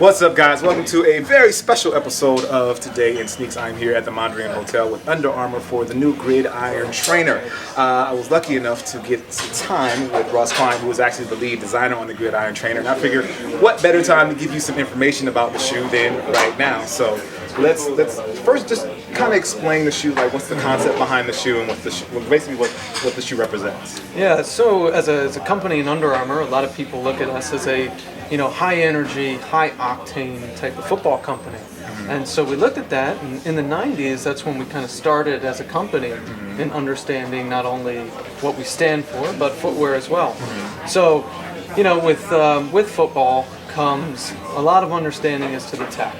What's up, guys? Welcome to a very special episode of Today in Sneaks. I'm here at the Mondrian Hotel with Under Armour for the new Gridiron Trainer. I was lucky enough to get some time with Ross Klein, who is actually the lead designer on the Gridiron Trainer, and I figured what better time to give you some information about the shoe than right now. So let's first just kind of explain the shoe, like what's the concept behind the shoe and what the basically what the shoe represents. Yeah, so as a company in Under Armour, a lot of people look at us as a high energy, high octane type of football company. And so we looked at that, and in the 90s, that's when we kind of started as a company in understanding not only what we stand for, but footwear as well. So, with football comes a lot of understanding as to the tech.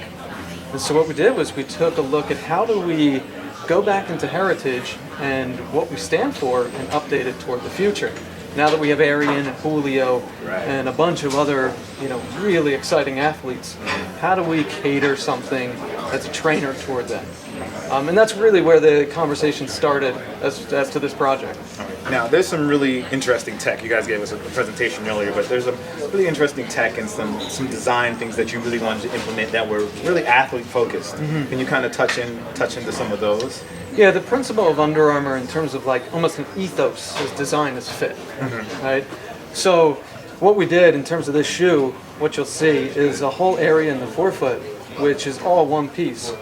And so what we did was we took a look at how do we go back into heritage and what we stand for and update it toward the future. Now that we have Arian and Julio and a bunch of other, really exciting athletes, how do we cater something as a trainer toward them? And that's really where the conversation started as to this project. Now, there's some really interesting tech. You guys gave us a presentation earlier, but there's a really interesting tech and some design things that you really wanted to implement that were really athlete focused. Can you kind of touch into some of those? Yeah, the principle of Under Armour in terms of like almost an ethos is design is fit, right? So what we did in terms of this shoe, what you'll see is a whole area in the forefoot, which is all one piece,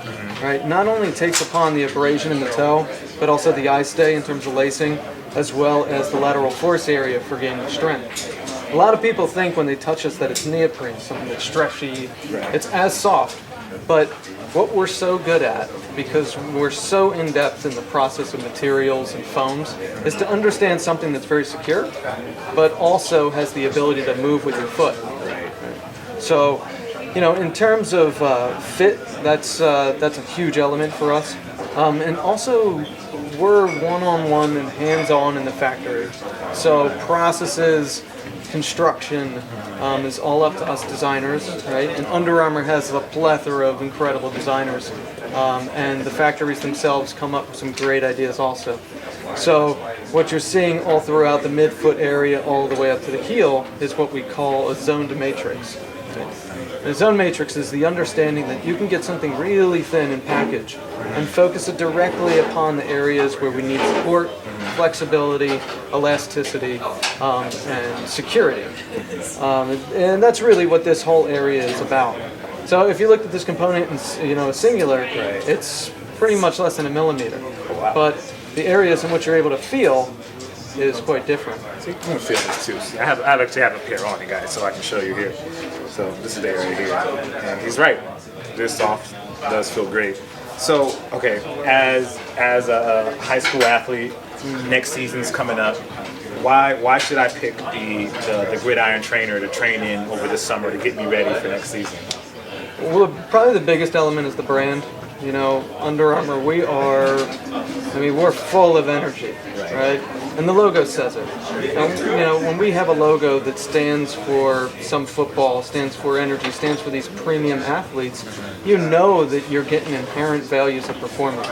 right? Not only takes upon the abrasion in the toe, but also the eye stay in terms of lacing, as well as the lateral force area for gaining strength. A lot of people think when they touch us that it's neoprene, something that's stretchy. It's as soft, but what we're so good at, because we're so in-depth in the process of materials and foams, is to understand something that's very secure, but also has the ability to move with your foot. So, in terms of fit, that's a huge element for us. And also, we're one-on-one and hands-on in the factory. So processes, construction is all up to us designers, right? And Under Armour has a plethora of incredible designers, and the factories themselves come up with some great ideas also. So what you're seeing all throughout the midfoot area all the way up to the heel is what we call a zoned matrix. A zone matrix is the understanding that you can get something really thin and package and focus it directly upon the areas where we need support, flexibility, elasticity, and security. And that's really what this whole area is about. So if you look at this component in singular, it's pretty much less than a millimeter. But the areas in which you're able to feel is quite different. See, I'm gonna feel this too. See, I actually have a pair on, guys, so I can show you here. So this is the area here, and he's right. This soft does feel great. So, okay, as a high school athlete, next season's coming up. Why should I pick the Gridiron Trainer to train in over the summer to get me ready for next season? Well, probably the biggest element is the brand. Under Armour, we're full of energy, right? And the logo says it. And, when we have a logo that stands for some football, stands for energy, stands for these premium athletes, you know that you're getting inherent values of performance.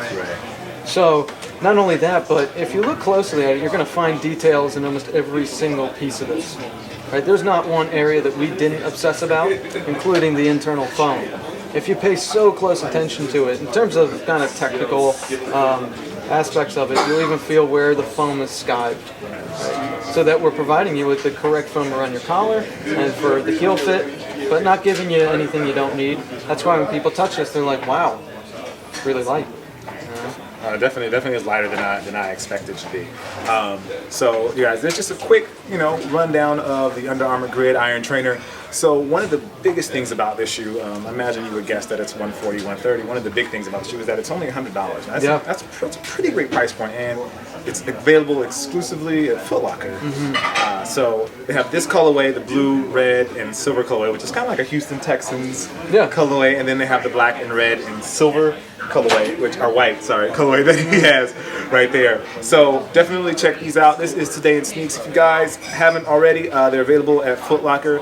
So, not only that, but if you look closely at it, you're going to find details in almost every single piece of this. Right? There's not one area that we didn't obsess about, including the internal foam. If you pay so close attention to it, in terms of kind of technical aspects of it, you'll even feel where the foam is skived. So that we're providing you with the correct foam around your collar and for the heel fit, but not giving you anything you don't need. That's why when people touch this, they're like, wow, it's really light. Definitely is lighter than I expected it to be. So, you guys, there's just a quick, rundown of the Under Armour Gridiron Trainer. So, one of the biggest things about this shoe, I imagine you would guess that it's $140, $130. One of the big things about the shoe is that it's only $100. That's a pretty great price point, and it's available exclusively at Foot Locker. So they have this colorway, the blue, red, and silver colorway, which is kind of like a Houston Texans colorway, and then they have the black and red and silver colorway, colorway that he has right there. So definitely check these out. This is Today in Sneaks. If you guys haven't already, they're available at Foot Locker.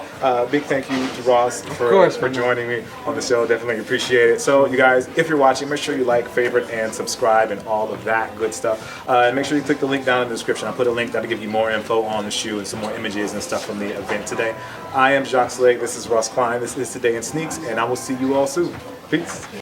Big thank you to Ross for joining me on the show. Definitely appreciate it. So you guys, if you're watching, make sure you like, favorite, and subscribe and all of that good stuff. And make sure you click the link down in the description. I'll put a link that'll give you more info on the shoe and some more images and stuff from the event today. I am Jacques Slade. This is Ross Klein. This is Today in Sneaks, and I will see you all soon. Peace.